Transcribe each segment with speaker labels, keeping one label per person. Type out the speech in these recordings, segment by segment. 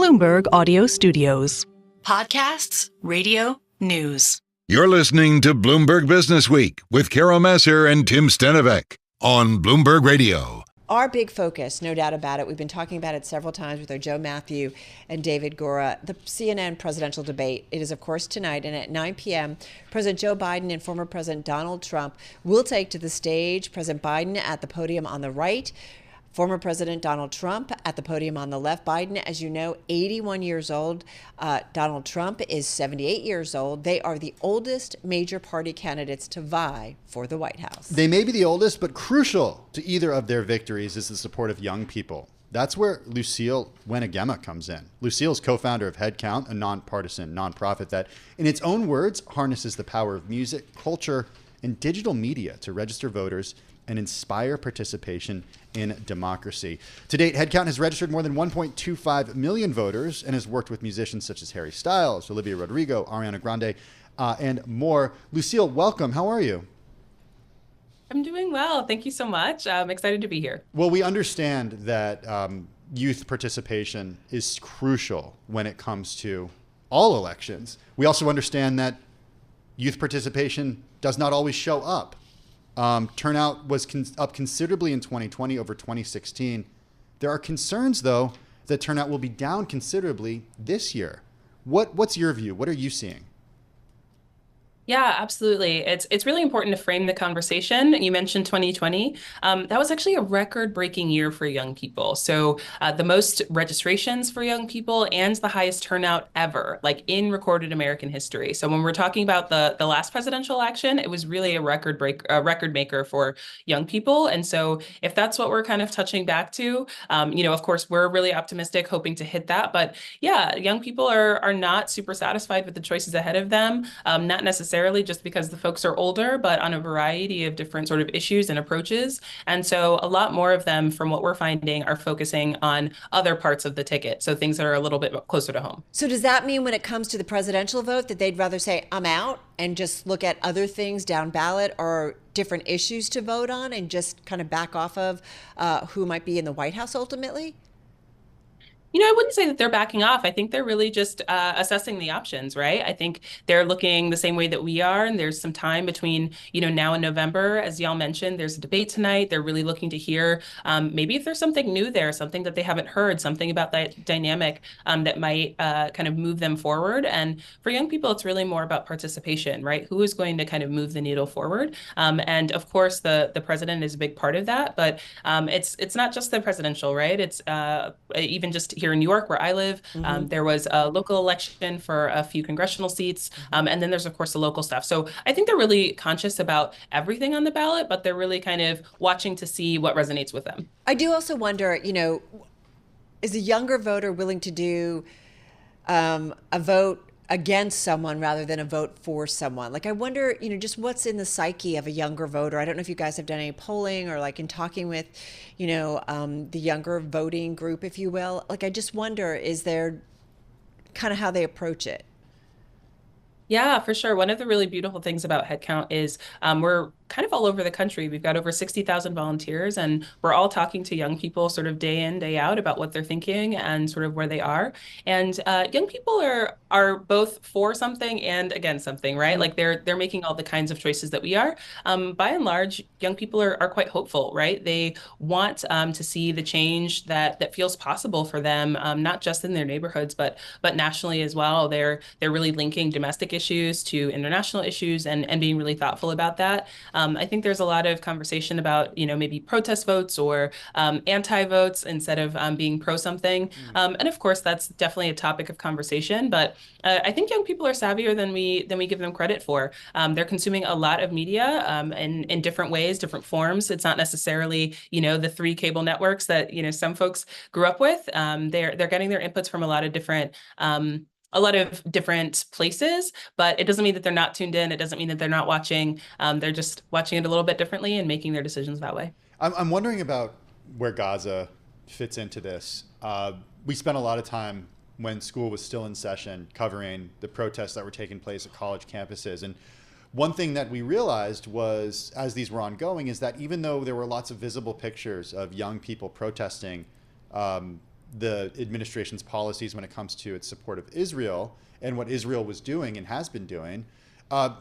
Speaker 1: Bloomberg Audio Studios.
Speaker 2: Podcasts, radio, news.
Speaker 3: You're listening to Bloomberg Businessweek with Massar and Tim Stenovec on Bloomberg Radio.
Speaker 4: Our big focus, no doubt about it, we've been talking about it several times with our Joe Matthew and David Gora, the CNN presidential debate. It is, of course, tonight, and at 9 p.m., President Joe Biden and former President Donald Trump will take to the stage. President Biden at the podium on the right, former President Donald Trump at the podium on the left. Biden, as you know, 81 years old. Donald Trump is 78 years old. They are the oldest major party candidates to vie for the White House.
Speaker 5: They may be the oldest, but crucial to either of their victories is the support of young people. That's where Lucille Wenegieme comes in. Lucille's co-founder of Headcount, a nonpartisan nonprofit that, in its own words, harnesses the power of music, culture, and digital media to register voters and inspire participation in democracy. To date, Headcount has registered more than 1.25 million voters and has worked with musicians such as Harry Styles, Olivia Rodrigo, Ariana Grande, and more. Lucille, welcome. How are you?
Speaker 6: I'm doing well. Thank you so much. I'm excited to be here.
Speaker 5: Well, we understand that youth participation is crucial when it comes to all elections. We also understand that youth participation does not always show up. Turnout was up considerably in 2020 over 2016. There are concerns, though, that turnout will be down considerably this year. What's your view? What are you seeing?
Speaker 6: Yeah, absolutely. It's really important to frame the conversation. You mentioned 2020. That was actually a record-breaking year for young people. So the most registrations for young people and the highest turnout ever, like in recorded American history. So when we're talking about the last presidential election, it was really a record maker for young people. And so if that's what we're kind of touching back to, of course, we're really optimistic, hoping to hit that. But yeah, young people are not super satisfied with the choices ahead of them, not necessarily just because the folks are older, but on a variety of different sort of issues and approaches. And so a lot more of them, from what we're finding, are focusing on other parts of the ticket. So things that are a little bit closer to home.
Speaker 4: So does that mean when it comes to the presidential vote that they'd rather say, I'm out, and just look at other things down ballot or different issues to vote on and just kind of back off of who might be in the White House ultimately?
Speaker 6: I wouldn't say that they're backing off. I think they're really just assessing the options, right? I think they're looking the same way that we are. And there's some time between, now and November. As y'all mentioned, there's a debate tonight. They're really looking to hear maybe if there's something new there, something that they haven't heard, something about that dynamic that might kind of move them forward. And for young people, it's really more about participation, right? Who is going to kind of move the needle forward? And of course, the president is a big part of that. But it's not just the presidential, right? It's even just here in New York, where I live, there was a local election for a few congressional seats. And then there's, of course, the local stuff. So I think they're really conscious about everything on the ballot, but they're really kind of watching to see what resonates with them.
Speaker 4: I do also wonder, is a younger voter willing to do a vote against someone rather than a vote for someone? Like, I wonder, just what's in the psyche of a younger voter. I don't know if you guys have done any polling or like in talking with, the younger voting group, if you will. Like, I just wonder, is there kind of how they approach it?
Speaker 6: Yeah, for sure. One of the really beautiful things about Headcount is we're kind of all over the country. We've got over 60,000 volunteers, and we're all talking to young people sort of day in, day out about what they're thinking and sort of where they are. And young people are both for something and against something, right? Like they're making all the kinds of choices that we are. By and large, young people are quite hopeful, right? They want to see the change that feels possible for them, not just in their neighborhoods, but nationally as well. They're really linking domestic issues to international issues and being really thoughtful about that. I think there's a lot of conversation about, maybe protest votes or anti-votes instead of being pro something. And of course, that's definitely a topic of conversation. But I think young people are savvier than we give them credit for. They're consuming a lot of media in different ways, different forms. It's not necessarily, the 3 cable networks that, some folks grew up with. They're getting their inputs from a lot of different places, but it doesn't mean that they're not tuned in. It doesn't mean that they're not watching. They're just watching it a little bit differently and making their decisions that way.
Speaker 5: I'm wondering about where Gaza fits into this. We spent a lot of time when school was still in session covering the protests that were taking place at college campuses. And one thing that we realized was, as these were ongoing, is that even though there were lots of visible pictures of young people protesting, the administration's policies when it comes to its support of Israel and what Israel was doing and has been doing,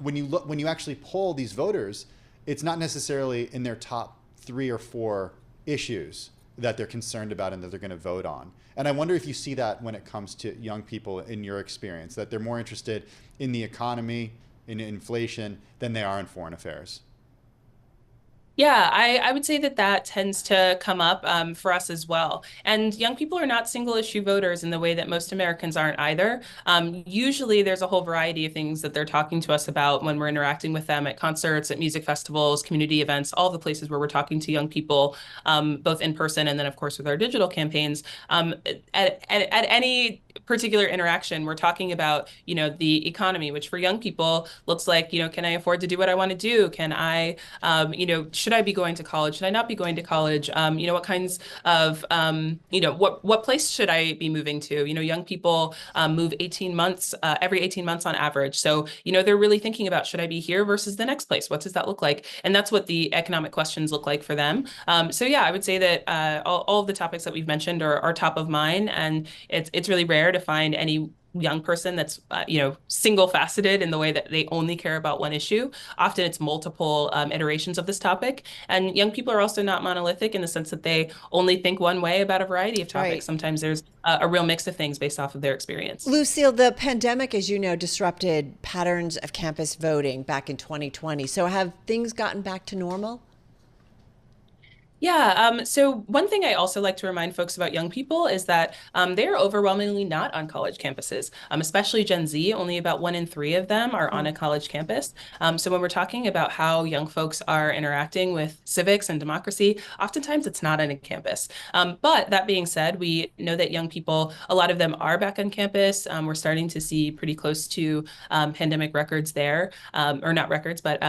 Speaker 5: when you actually poll these voters, it's not necessarily in their top 3 or 4 issues that they're concerned about and that they're going to vote on. And I wonder if you see that when it comes to young people in your experience, that they're more interested in the economy, in inflation, than they are in foreign affairs.
Speaker 6: Yeah, I would say that that tends to come up for us as well. And young people are not single issue voters in the way that most Americans aren't either. Usually there's a whole variety of things that they're talking to us about when we're interacting with them at concerts, at music festivals, community events, all the places where we're talking to young people, both in person and then, of course, with our digital campaigns. At any particular interaction, we're talking about, the economy, which for young people looks like, can I afford to do what I want to do? Can I, should I be going to college? Should I not be going to college? What kinds of, what place should I be moving to? Young people move 18 months, every 18 months on average. So, they're really thinking about, should I be here versus the next place? What does that look like? And that's what the economic questions look like for them. So yeah, I would say that all of the topics that we've mentioned are top of mind, and it's really rare to find any young person that's single faceted in the way that they only care about one issue. Often it's multiple iterations of this topic, and young people are also not monolithic in the sense that they only think one way about a variety of topics. Right. Sometimes there's a real mix of things based off of their experience.
Speaker 4: Lucille, the pandemic, as you know, disrupted patterns of campus voting back in 2020. So have things gotten back to normal?
Speaker 6: Yeah. So one thing I also like to remind folks about young people is that they are overwhelmingly not on college campuses, especially Gen Z. Only about 1 in 3 of them are on a college campus. So when we're talking about how young folks are interacting with civics and democracy, oftentimes it's not on a campus. But that being said, we know that young people, a lot of them are back on campus. We're starting to see pretty close to pandemic records there, or not records, but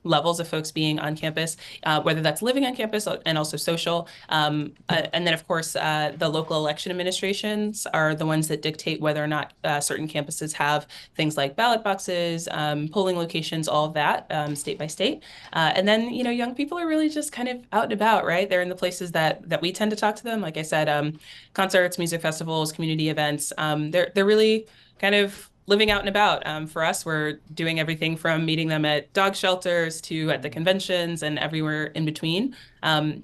Speaker 6: levels of folks being on campus, whether that's living on campus and also social. And then, of course, the local election administrations are the ones that dictate whether or not certain campuses have things like ballot boxes, polling locations, all of that, state by state. And then, young people are really just kind of out and about, right? They're in the places that we tend to talk to them. Like I said, concerts, music festivals, community events. They're really kind of living out and about. For us, we're doing everything from meeting them at dog shelters to at the conventions and everywhere in between.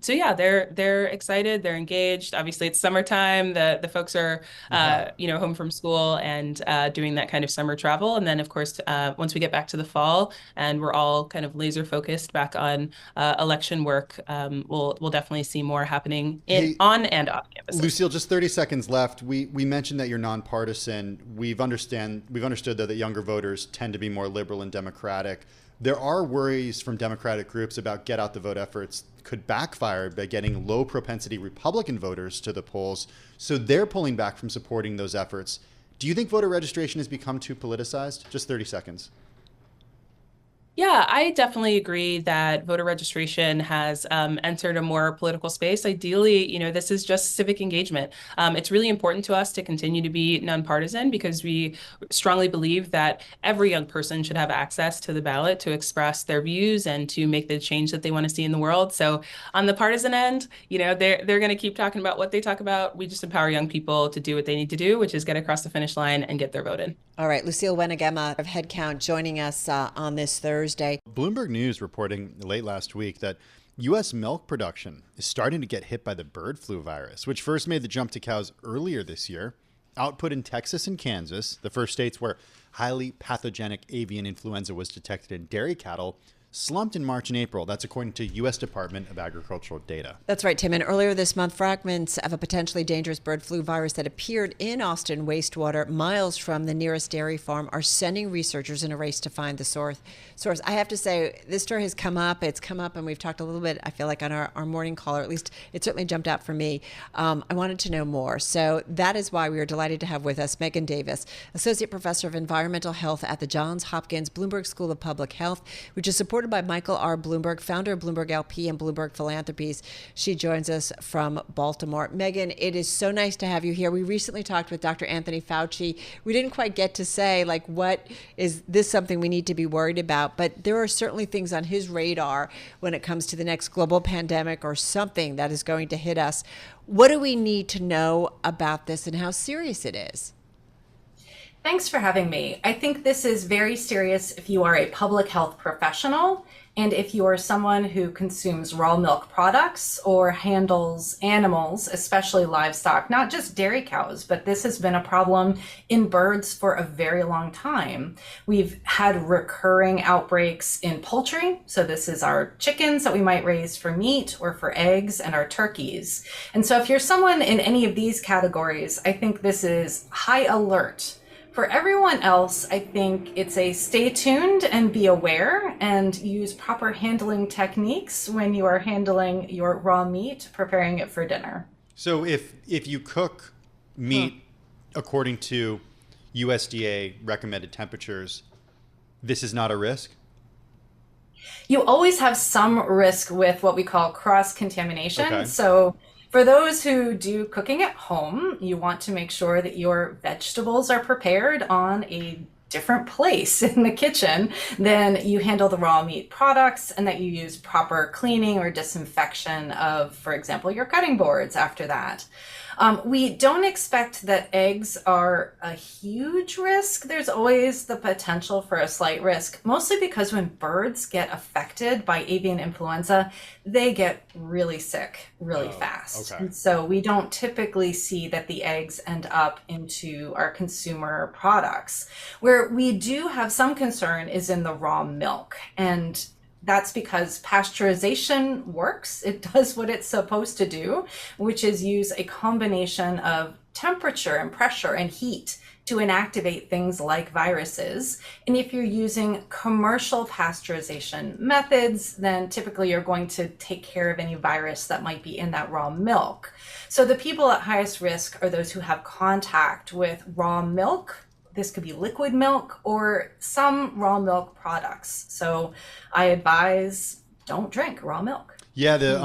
Speaker 6: So yeah, they're excited, they're engaged. Obviously, it's summertime. The folks are home from school and doing that kind of summer travel. And then, of course, once we get back to the fall and we're all kind of laser focused back on election work, we'll definitely see more happening on and off campus.
Speaker 5: Lucille, just 30 seconds left. We mentioned that you're nonpartisan. We've understood though that younger voters tend to be more liberal and democratic. There are worries from Democratic groups about get out the vote efforts could backfire by getting low propensity Republican voters to the polls. So they're pulling back from supporting those efforts. Do you think voter registration has become too politicized? Just 30 seconds.
Speaker 6: Yeah, I definitely agree that voter registration has entered a more political space. Ideally, this is just civic engagement. It's really important to us to continue to be nonpartisan because we strongly believe that every young person should have access to the ballot to express their views and to make the change that they want to see in the world. So on the partisan end, they're going to keep talking about what they talk about. We just empower young people to do what they need to do, which is get across the finish line and get their vote in.
Speaker 4: All right, Lucille Wenegieme of Headcount joining us on this Thursday.
Speaker 5: Bloomberg News reporting late last week that U.S. milk production is starting to get hit by the bird flu virus, which first made the jump to cows earlier this year. Output in Texas and Kansas, the first states where highly pathogenic avian influenza was detected in dairy cattle, slumped in March and April. That's according to U.S. Department of Agricultural data.
Speaker 4: That's right, Tim. And earlier this month, fragments of a potentially dangerous bird flu virus that appeared in Austin wastewater miles from the nearest dairy farm are sending researchers in a race to find the source. I have to say, this story has come up. It's come up, and we've talked a little bit, I feel like, on our morning call, or at least it certainly jumped out for me. I wanted to know more. So that is why we are delighted to have with us Meghan Davis, Associate Professor of Environmental Health at the Johns Hopkins Bloomberg School of Public Health, which is supporting supported by Michael R. Bloomberg, founder of Bloomberg LP and Bloomberg Philanthropies. She joins us from Baltimore. Meghan, it is so nice to have you here. We recently talked with Dr. Anthony Fauci. We didn't quite get to say, like, what is this something we need to be worried about? But there are certainly things on his radar when it comes to the next global pandemic or something that is going to hit us. What do we need to know about this and how serious it is?
Speaker 7: Thanks for having me. I think this is very serious if you are a public health professional and if you are someone who consumes raw milk products or handles animals, especially livestock, not just dairy cows, but this has been a problem in birds for a very long time. We've had recurring outbreaks in poultry. So this is our chickens that we might raise for meat or for eggs, and our turkeys. And so if you're someone in any of these categories, I think this is high alert. For everyone else, I think it's a stay tuned and be aware and use proper handling techniques when you are handling your raw meat, preparing it for dinner.
Speaker 5: So if you cook meat according to USDA recommended temperatures, this is not a risk?
Speaker 7: You always have some risk with what we call cross-contamination.
Speaker 5: Okay.
Speaker 7: So for those who do cooking at home, you want to make sure that your vegetables are prepared on a different place in the kitchen than you handle the raw meat products, and that you use proper cleaning or disinfection of, for example, your cutting boards after that. We don't expect that eggs are a huge risk. There's always the potential for a slight risk, mostly because when birds get affected by avian influenza, they get really sick really fast.
Speaker 5: Okay.
Speaker 7: And so we don't typically see that the eggs end up into our consumer products. Where we do have some concern is in the raw milk. And that's because pasteurization works. It does what it's supposed to do, which is use a combination of temperature and pressure and heat to inactivate things like viruses. And if you're using commercial pasteurization methods, then typically you're going to take care of any virus that might be in that raw milk. So the people at highest risk are those who have contact with raw milk. This could be liquid milk or some raw milk products. So I advise don't drink raw milk.
Speaker 5: Yeah, the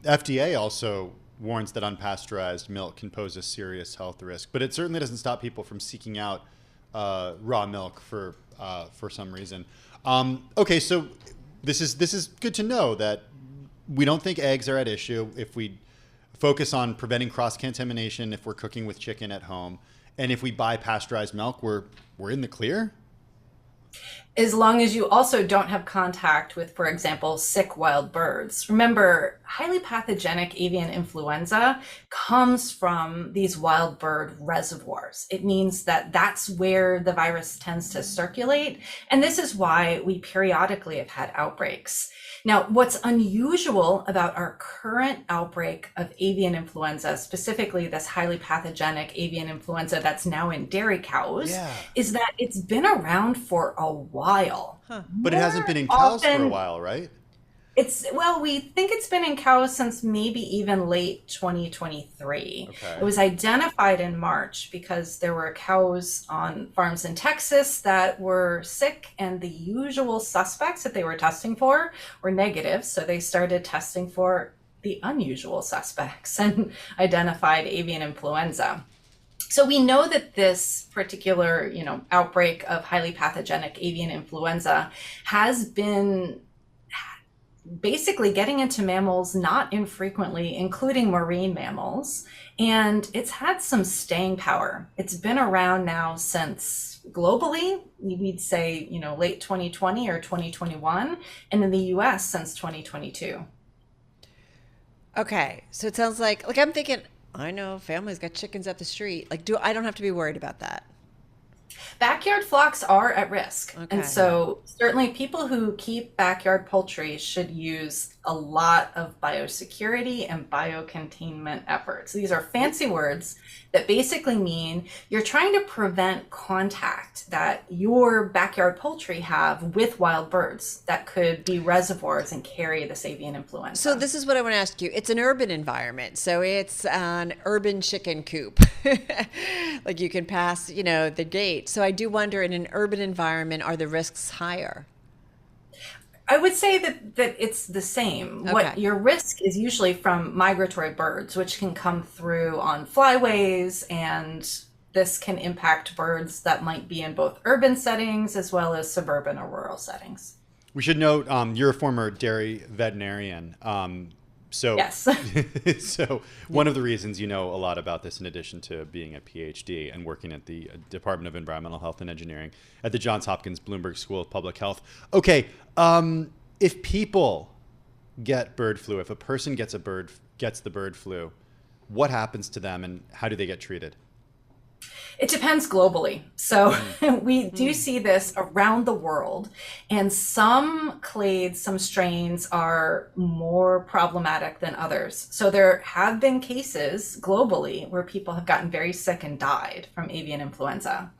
Speaker 5: FDA also warns that unpasteurized milk can pose a serious health risk, but it certainly doesn't stop people from seeking out raw milk for some reason. Okay, so this is good to know that we don't think eggs are at issue if we focus on preventing cross-contamination if we're cooking with chicken at home. And if we buy pasteurized milk, we're in the clear?
Speaker 7: As long as you also don't have contact with, for example, sick wild birds. Remember, highly pathogenic avian influenza comes from these wild bird reservoirs. It means that that's where the virus tends to circulate. And this is why we periodically have had outbreaks. Now, what's unusual about our current outbreak of avian influenza, specifically this highly pathogenic avian influenza that's now in dairy cows, is that it's been around for a while.
Speaker 5: But it hasn't been in cows for a while, right?
Speaker 7: We think it's been in cows since maybe even late 2023.
Speaker 5: Okay.
Speaker 7: It was identified in March because there were cows on farms in Texas that were sick, and the usual suspects that they were testing for were negative. So they started testing for the unusual suspects and identified avian influenza. So we know that this particular, outbreak of highly pathogenic avian influenza has been basically getting into mammals not infrequently, including marine mammals, and it's had some staying power. It's been around now since globally, we'd say, late 2020 or 2021, and in the US since 2022.
Speaker 4: Okay, so it sounds like I'm thinking, I know families got chickens up the street. I don't have to be worried about that.
Speaker 7: Backyard flocks are at risk.
Speaker 4: Okay.
Speaker 7: And so certainly people who keep backyard poultry should use a lot of biosecurity and biocontainment efforts. These are fancy words that basically mean you're trying to prevent contact that your backyard poultry have with wild birds that could be reservoirs and carry this avian influenza.
Speaker 4: So this is what I want to ask you. It's an urban environment. So it's an urban chicken coop. You can pass, the gate. So I do wonder, in an urban environment, are the risks higher?
Speaker 7: I would say that it's the same.
Speaker 4: Okay.
Speaker 7: What your risk is usually from migratory birds, which can come through on flyways, and this can impact birds that might be in both urban settings as well as suburban or rural settings.
Speaker 5: We should note you're a former dairy veterinarian. So,
Speaker 7: yes.
Speaker 5: So one of the reasons you know a lot about this, in addition to being a PhD and working at the Department of Environmental Health and Engineering at the Johns Hopkins Bloomberg School of Public Health. Okay, if people get bird flu, if a person gets the bird flu, what happens to them and how do they get treated?
Speaker 7: It depends globally. So we do see this around the world, and some clades, some strains are more problematic than others. So there have been cases globally where people have gotten very sick and died from avian influenza.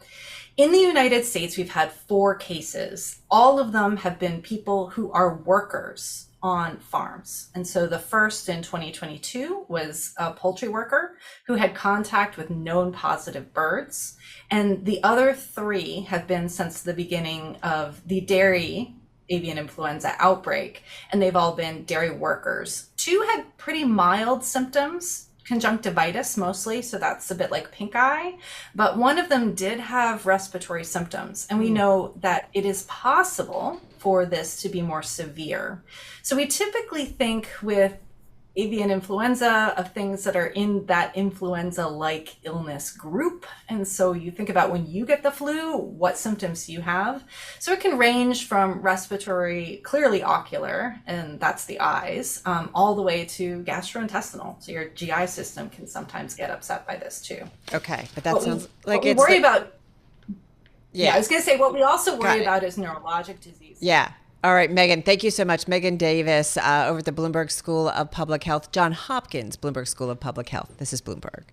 Speaker 7: In the United States, we've had 4 cases. All of them have been people who are workers on farms. And so the first in 2022 was a poultry worker who had contact with known positive birds. And the other 3 have been since the beginning of the dairy avian influenza outbreak. And they've all been dairy workers. 2 had pretty mild symptoms, conjunctivitis mostly, so that's a bit like pink eye, but one of them did have respiratory symptoms, and we know that it is possible for this to be more severe. So we typically think with avian influenza of things that are in that influenza-like illness group. And so you think about when you get the flu, what symptoms you have. So it can range from respiratory, clearly ocular, and that's the eyes, all the way to gastrointestinal. So your GI system can sometimes get upset by this too.
Speaker 4: Okay, but that sounds like
Speaker 7: what we
Speaker 4: it's
Speaker 7: worry about.
Speaker 4: Yeah,
Speaker 7: I was going to say what we also worry about is neurologic disease.
Speaker 4: Yeah. All right, Meghan, thank you so much. Meghan Davis over at the Bloomberg School of Public Health, Johns Hopkins Bloomberg School of Public Health. This is Bloomberg.